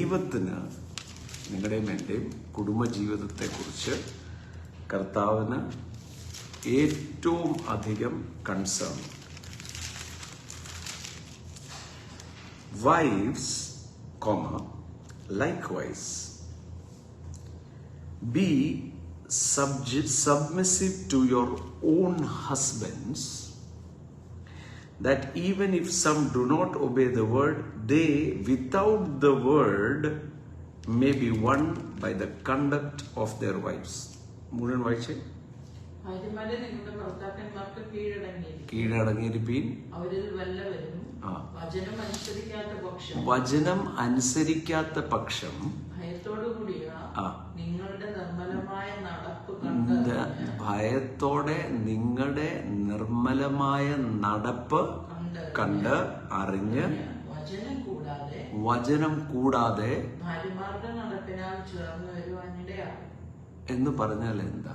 ദൈവത്തിന് നിങ്ങളുടെയും എൻ്റെയും കുടുംബജീവിതത്തെക്കുറിച്ച് കർത്താവിന് ഏറ്റവും അധികം concern. Wives, likewise, be submissive to your own husbands, that even if some do not obey the word, they without the word may be won by the conduct of their wives. മുഴുവൻ വായിച്ചേ. കീഴടങ്ങിയിരിപ്പീൻ, വചനം അനുസരിക്കാത്ത പക്ഷം ഭയത്തോടെ നിങ്ങളുടെ നിർമ്മലമായ നടപ്പ് കണ്ട് അറിഞ്ഞ് വചനം കൂടാതെ എന്ന് പറഞ്ഞാൽ എന്താ?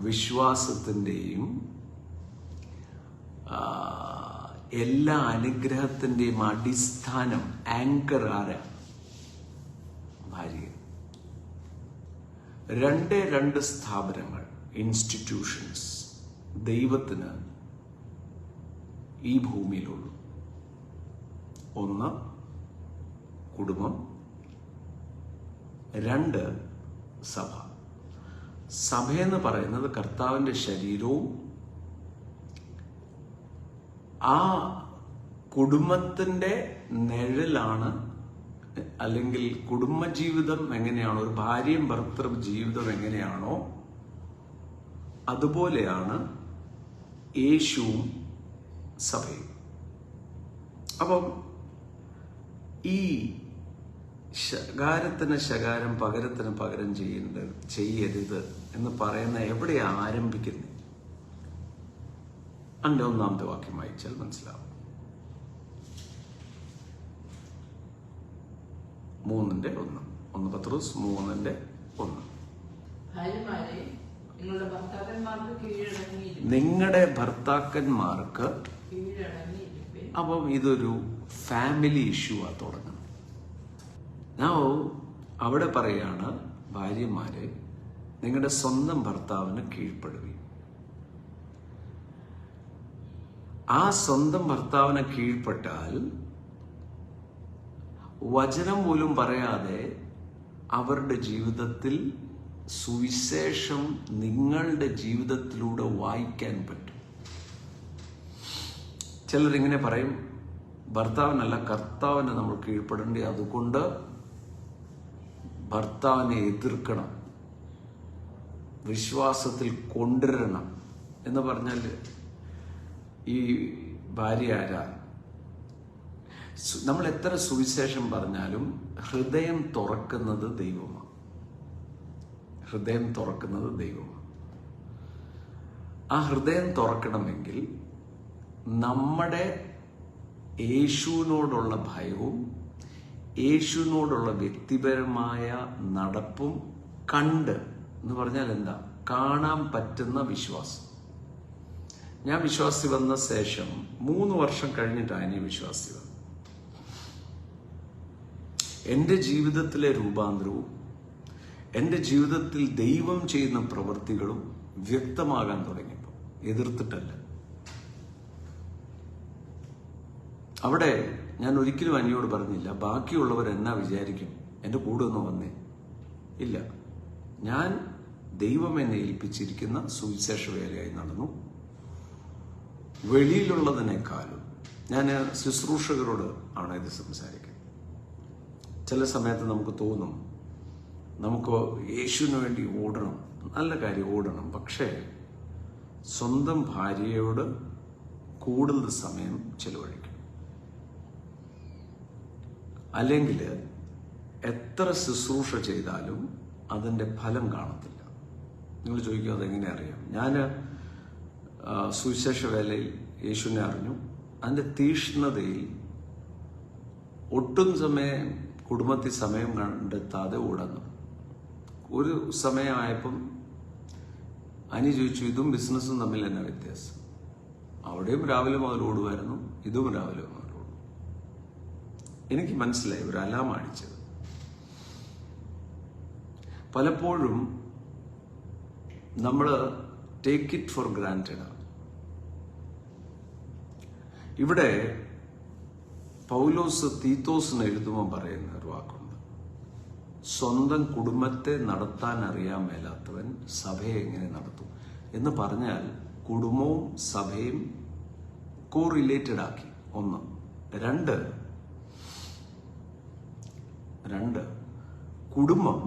വിശ്വാസത്തിൻ്റെയും എല്ലാ അനുഗ്രഹത്തിൻ്റെയും അടിസ്ഥാനം, ആങ്കർ ആരാ? ഭാര്യ. രണ്ട് സ്ഥാപനങ്ങൾ, ഇൻസ്റ്റിറ്റ്യൂഷൻസ് ദൈവത്തിന് ഈ ഭൂമിയിലുള്ളൂ. ഒന്ന് കുടുംബം, 2 സഭ. സഭയെന്ന് പറയുന്നത് കർത്താവിൻ്റെ ശരീരവും ആ കുടുംബത്തിൻ്റെ നിഴലാണ്. അല്ലെങ്കിൽ കുടുംബജീവിതം എങ്ങനെയാണോ, ഒരു ഭാര്യയും ഭർത്തൃ ജീവിതം എങ്ങനെയാണോ അതുപോലെയാണ് യേശുവും സഭയും. അപ്പം ഈ ശകാരത്തിന് ശകാരം, പകരത്തിന് പകരം ചെയ്യരുത് എന്ന് പറയുന്ന എവിടെയാ ആരംഭിക്കുന്നത്? അതിന്റെ 1-ാമത്തെ വാക്യം വായിച്ചാൽ മനസ്സിലാവും. 3:1. 1 പത്രോസ് 3:1. നിങ്ങളുടെ ഭർത്താക്കന്മാർക്ക്. അപ്പം ഇതൊരു ഫാമിലി ഇഷ്യൂ ആ തുടങ്ങുന്നത്. അവിടെ പറയാണ്, ഭാര്യമാരെ നിങ്ങളുടെ സ്വന്തം ഭർത്താവിന് കീഴ്പ്പെടുവീൻ. ആ സ്വന്തം ഭർത്താവിനെ കീഴ്പ്പെട്ടാൽ വചനം പോലും പറയാതെ അവരുടെ ജീവിതത്തിൽ സുവിശേഷം നിങ്ങളുടെ ജീവിതത്തിലൂടെ വായിക്കാൻ പറ്റും. ചിലരിങ്ങനെ പറയും, ഭർത്താവിനല്ല കർത്താവിനെ നമ്മൾ കീഴ്പ്പെടേണ്ടി, അതുകൊണ്ട് ഭർത്താവിനെ എതിർക്കണം, വിശ്വാസത്തിൽ കൊണ്ടുവരണം എന്ന് പറഞ്ഞാൽ ഈ ഭാര്യ ആരാ? നമ്മൾ എത്ര സുവിശേഷം പറഞ്ഞാലും ഹൃദയം തുറക്കുന്നത് ദൈവമാണ്. ഹൃദയം തുറക്കുന്നത് ദൈവമാണ്. ആ ഹൃദയം തുറക്കണമെങ്കിൽ നമ്മുടെ യേശുവിനോടുള്ള ഭയവും യേശുവിനോടുള്ള വ്യക്തിപരമായ നടപ്പും കണ്ട്, എന്ന് പറഞ്ഞാൽ എന്താ? കാണാൻ പറ്റുന്ന വിശ്വാസം. ഞാൻ വിശ്വാസി വന്ന ശേഷം 3 വർഷം കഴിഞ്ഞിട്ടാണ് ഇനി വിശ്വാസി വന്നത്. എൻ്റെ ജീവിതത്തിലെ രൂപാന്തരവും എൻ്റെ ജീവിതത്തിൽ ദൈവം ചെയ്യുന്ന പ്രവൃത്തികളും വ്യക്തമാകാൻ തുടങ്ങിയപ്പോൾ, എതിർത്തിട്ടല്ല. അവിടെ ഞാൻ ഒരിക്കലും അനിയോട് പറഞ്ഞില്ല, ബാക്കിയുള്ളവർ എന്നാ വിചാരിക്കും, എൻ്റെ കൂടെ ഒന്നും വന്നേ ഇല്ല. ഞാൻ ദൈവം എന്നെ ഏൽപ്പിച്ചിരിക്കുന്ന സുവിശേഷ വേലയായി നടന്നു. വെളിയിലുള്ളതിനേക്കാളും ഞാൻ ശുശ്രൂഷകരോട് ആണ് ഇത് സംസാരിക്കുന്നത്. ചില സമയത്ത് നമുക്ക് തോന്നും, നമുക്ക് യേശുവിന് വേണ്ടി ഓടണം, നല്ല കാര്യം, ഓടണം. പക്ഷേ സ്വന്തം ഭാര്യയോട് കൂടുതൽ സമയം ചെലവഴിക്കണം. അല്ലെങ്കിൽ എത്ര ശുശ്രൂഷ ചെയ്താലും അതിൻ്റെ ഫലം കാണത്തില്ല. നിങ്ങൾ ചോദിക്കും, അതെങ്ങനെ അറിയാം? ഞാൻ സുവിശേഷ വേലയിൽ യേശുവിനെ അറിഞ്ഞു. അതിൻ്റെ തീഷ്ണതയിൽ ഒട്ടും കുടുംബത്തിൽ സമയം കണ്ടെത്താതെ ഓടുന്നു. ഒരു സമയമായപ്പം അനി ചോദിച്ചു, ഇതും ബിസിനസ്സും തമ്മിൽ എന്നാ വ്യത്യാസം? അവിടെയും രാവിലെ മുതൽ ഓടുമായിരുന്നു, ഇതും രാവിലെ മുതൽ ഓടും. എനിക്ക് മനസ്സിലായി ഒരു അലാം അടിച്ചത്. പലപ്പോഴും നമ്മൾ ടേക്ക് ഇറ്റ് ഫോർ ഗ്രാൻറ്റഡ്. ഇവിടെ പൗലോസ് തീത്തോസിന് എഴുതുമ്പോൾ പറയുന്ന ഒരു വാക്കുണ്ട്, സ്വന്തം കുടുംബത്തെ നടത്താൻ അറിയാൻ മേലാത്തവൻ സഭയെ എങ്ങനെ നടത്തും എന്ന് പറഞ്ഞാൽ കുടുംബവും സഭയും കോറിലേറ്റഡ് ആക്കി. ഒന്ന്. രണ്ട് കുടുംബം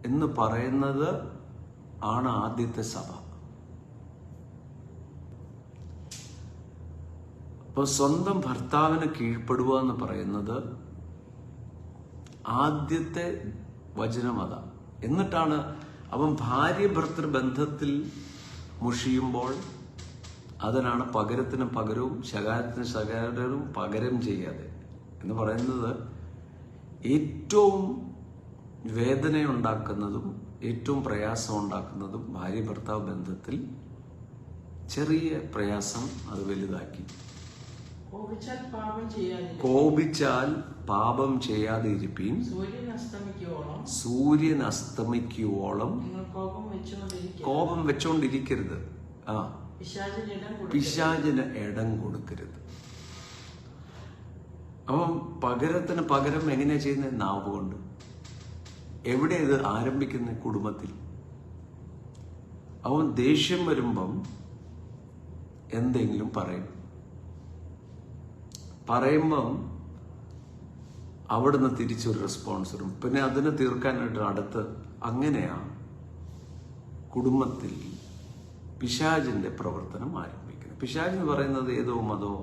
എന്ന് പറയുന്നത് ആണ് ആദ്യത്തെ സഭ. അപ്പോൾ സ്വന്തം ഭർത്താവിന് കീഴ്പ്പെടുക എന്ന് പറയുന്നത് ആദ്യത്തെ വചനം അതാ. എന്നിട്ടാണ് അവൻ ഭാര്യ ഭർത്തൃ ബന്ധത്തിൽ മുഷിയുമ്പോൾ അതിനാണ് പകരത്തിന് പകരവും ശകാരത്തിന് ശകാരവും പകരം ചെയ്യാതെ എന്ന് പറയുന്നത്. ഏറ്റവും വേദനയുണ്ടാക്കുന്നതും ഏറ്റവും പ്രയാസം ഉണ്ടാക്കുന്നതും ഭാര്യ ഭർത്താവ് ബന്ധത്തിൽ ചെറിയ പ്രയാസം അത് വലുതാക്കി. കോപിച്ചാൽ പാപം ചെയ്യാതിരിപ്പീൻ, സൂര്യൻ അസ്തമിക്കുവോളം കോപം വെച്ചോണ്ടിരിക്കരുത്. പിശാചിന് ഇടം കൊടുക്കരുത്. അപ്പം പകരത്തിന് പകരം എങ്ങനെയാ ചെയ്യുന്നത്? നാവ് കൊണ്ട്. എവിടെ ഇത് ആരംഭിക്കുന്ന? കുടുംബത്തിൽ. അവൻ ദേഷ്യം വരുമ്പം എന്തെങ്കിലും പറയുമ്പം അവിടുന്ന് തിരിച്ചൊരു റെസ്പോൺസ് വരും. പിന്നെ അതിനെ തീർക്കാനായിട്ട് അടുത്ത്. അങ്ങനെയാ കുടുംബത്തിൽ പിശാചിന്റെ പ്രവർത്തനം ആരംഭിക്കുന്നത്. പിശാച് എന്ന് പറയുന്നത് ഏതോ മതോ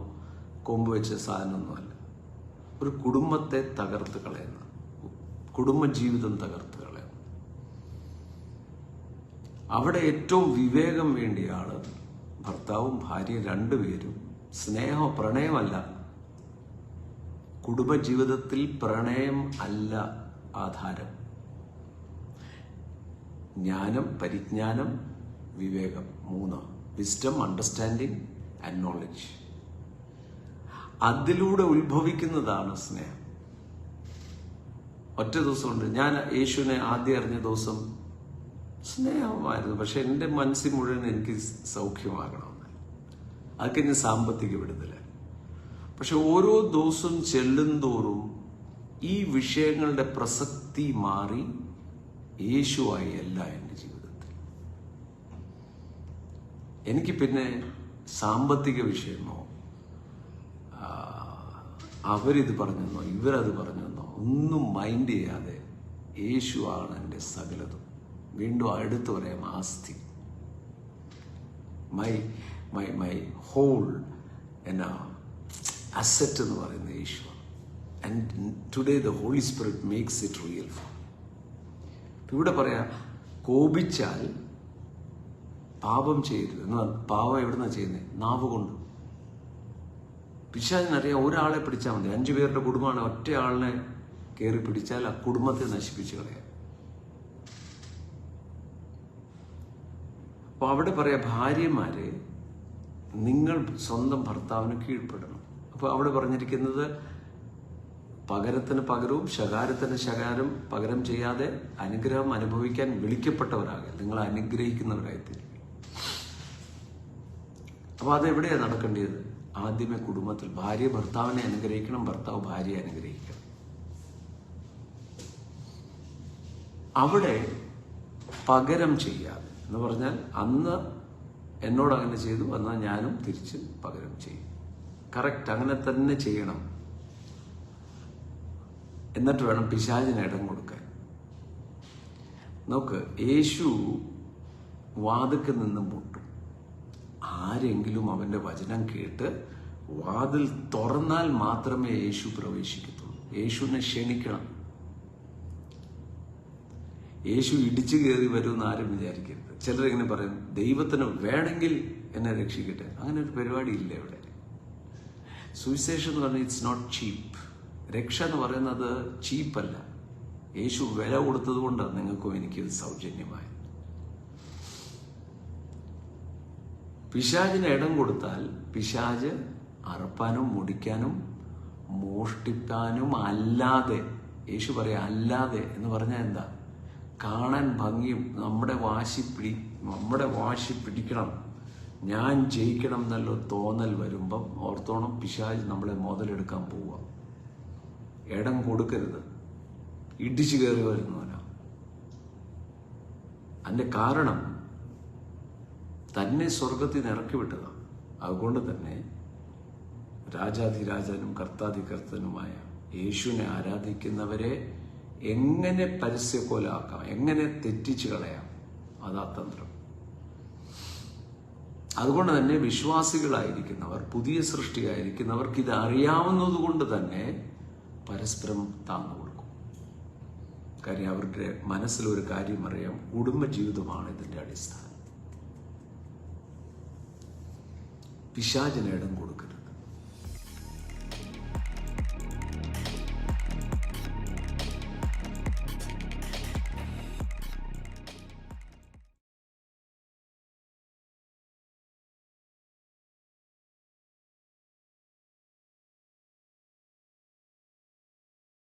കൊമ്പ് വെച്ച സാധനമൊന്നുമല്ല. ഒരു കുടുംബത്തെ തകർത്ത് കളയുന്ന, കുടുംബജീവിതം തകർത്ത് കളയുന്ന. അവിടെ ഏറ്റവും വിവേകം വേണ്ടിയ ആള് ഭർത്താവും ഭാര്യ രണ്ടുപേരും. സ്നേഹം, പ്രണയമല്ല. കുടുംബജീവിതത്തിൽ പ്രണയം അല്ല ആധാരം. ജ്ഞാനം, പരിജ്ഞാനം, വിവേകം. 3. Wisdom, understanding and knowledge. അതിലൂടെ ഉത്ഭവിക്കുന്നതാണ് സ്നേഹം. ഒറ്റ ദിവസമുണ്ട്. ഞാൻ യേശുവിനെ ആദ്യം അറിഞ്ഞ ദിവസം സ്നേഹമായിരുന്നു. പക്ഷെ എൻ്റെ മനസ്സിൽ മുഴുവൻ എനിക്ക് സൗഖ്യമാകണമെന്ന്. അതൊക്കെ ഞാൻ സാമ്പത്തിക വിടുതല. പക്ഷെ ഓരോ ദിവസവും ചെല്ലുന്തോറും ഈ വിഷയങ്ങളുടെ പ്രസക്തി മാറി യേശുവായി അല്ല എൻ്റെ ജീവിതത്തിൽ. എനിക്ക് പിന്നെ സാമ്പത്തിക വിഷയമോ അവരിത് പറഞ്ഞെന്നോ ഇവരത് പറഞ്ഞെന്നോ ഒന്നും മൈൻഡ് ചെയ്യാതെ യേശു ആണ് എൻ്റെ സകലതും. വീണ്ടും അടുത്ത് പറയാം, ആസ്തി. മൈ ഹോൾ എന്നാ അസറ്റ് എന്ന് പറയുന്നത് യേശു. And today the holy spirit makes it real. ഇവിടെ പറയാ, കോപിച്ചാൽ പാപം ചെയ്യരുത്. പാപം എവിടുന്നാ ചെയ്യുന്നത്? നാവ് കൊണ്ട്. പിശാചിനറിയാം, ഒരാളെ പിടിച്ചാൽ മതി. 5 പേരുടെ കുടുംബമാണ്, ഒറ്റ ആളിനെ കയറി പിടിച്ചാൽ ആ കുടുംബത്തെ നശിപ്പിച്ചു കളയാം. അപ്പൊ അവിടെ പറയാ, ഭാര്യമാരെ നിങ്ങൾ സ്വന്തം ഭർത്താവിന് കീഴ്പ്പെടണം. അപ്പൊ അവിടെ പറഞ്ഞിരിക്കുന്നത് പകരത്തിന് പകരവും ശകാരത്തിന് ശകാരം പകരം ചെയ്യാതെ അനുഗ്രഹം അനുഭവിക്കാൻ വിളിക്കപ്പെട്ടവരാകെ നിങ്ങൾ അനുഗ്രഹിക്കുന്നവരായിത്തീരും. അപ്പൊ അതെവിടെയാ നടക്കേണ്ടത്? ആദ്യമേ കുടുംബത്തിൽ. ഭാര്യ ഭർത്താവിനെ അനുഗ്രഹിക്കണം, ഭർത്താവ് ഭാര്യയെ അനുഗ്രഹിക്കണം. അവിടെ പകരം ചെയ്യാതെ എന്ന് പറഞ്ഞാൽ, അന്ന് എന്നോട് അങ്ങനെ ചെയ്തു, എന്നാൽ ഞാനും തിരിച്ച് പകരം ചെയ്യും. കറക്റ്റ്, അങ്ങനെ തന്നെ ചെയ്യണം. എന്നിട്ട് വേണം പിശാചിന് ഇടം കൊടുക്കാൻ. നോക്ക്, യേശു വാതിൽക്കൽ നിന്ന് മുട്ടും. ആരെങ്കിലും അവന്റെ വചനം കേട്ട് വാതിൽ തുറന്നാൽ മാത്രമേ യേശു പ്രവേശിക്കത്തുള്ളൂ. യേശുവിനെ ക്ഷണിക്കണം. യേശു ഇടിച്ചു കയറി വരുമെന്ന് ആരും വിചാരിക്കരുത്. ചിലരിങ്ങനെ പറയും, ദൈവത്തിന് വേണമെങ്കിൽ എന്നെ രക്ഷിക്കട്ടെ. അങ്ങനെ ഒരു പരിപാടി ഇല്ല ഇവിടെ. സുവിശേഷം എന്ന് പറഞ്ഞാൽ ഇറ്റ്സ് നോട്ട് ചീപ്പ്. രക്ഷ എന്ന് പറയുന്നത് ചീപ്പല്ല. യേശു വില കൊടുത്തത് കൊണ്ടാണ് നിങ്ങൾക്കും എനിക്കിത് സൗജന്യമായി. പിശാചിന് ഇടം കൊടുത്താൽ പിശാച് അറപ്പാനും മുടിക്കാനും മോഷ്ടിക്കാനും അല്ലാതെ, യേശു പറയാ അല്ലാതെ എന്ന് പറഞ്ഞാൽ എന്താ? കാണാൻ ഭംഗിയും നമ്മുടെ വാശി പിടിക്കണം, ഞാൻ ജയിക്കണം എന്നുള്ള തോന്നൽ വരുമ്പം ഓർത്തോണം, പിശാച് നമ്മളെ മുതലെടുക്കാൻ പോവുക. ഇടം കൊടുക്കരുത്. ഇടിച്ചു കയറി വരുന്നവനാ. അതിന്റെ കാരണം തന്നെ സ്വർഗത്തിൽ നിന്ന് ഇറക്കി വിട്ടതാണ്. അതുകൊണ്ട് തന്നെ രാജാധിരാജനും കർത്താധികർത്തനുമായ യേശുവിനെ ആരാധിക്കുന്നവരെ എങ്ങനെ പരസ്യക്കൊലാക്കാം, എങ്ങനെ തെറ്റിച്ചു കളയാം, അതാ തന്ത്രം. അതുകൊണ്ട് തന്നെ വിശ്വാസികളായിരിക്കുന്നവർ, പുതിയ സൃഷ്ടിയായിരിക്കുന്നവർക്ക് ഇത് അറിയാവുന്നത് കൊണ്ട് തന്നെ പരസ്പരം താങ്ങു കൊടുക്കും. കാര്യം അവരുടെ മനസ്സിലൊരു കാര്യം അറിയാം, കുടുംബജീവിതമാണ് ഇതിന്റെ അടിസ്ഥാനം. പിശാചിന് ഇടം കൊടുക്കരുത്.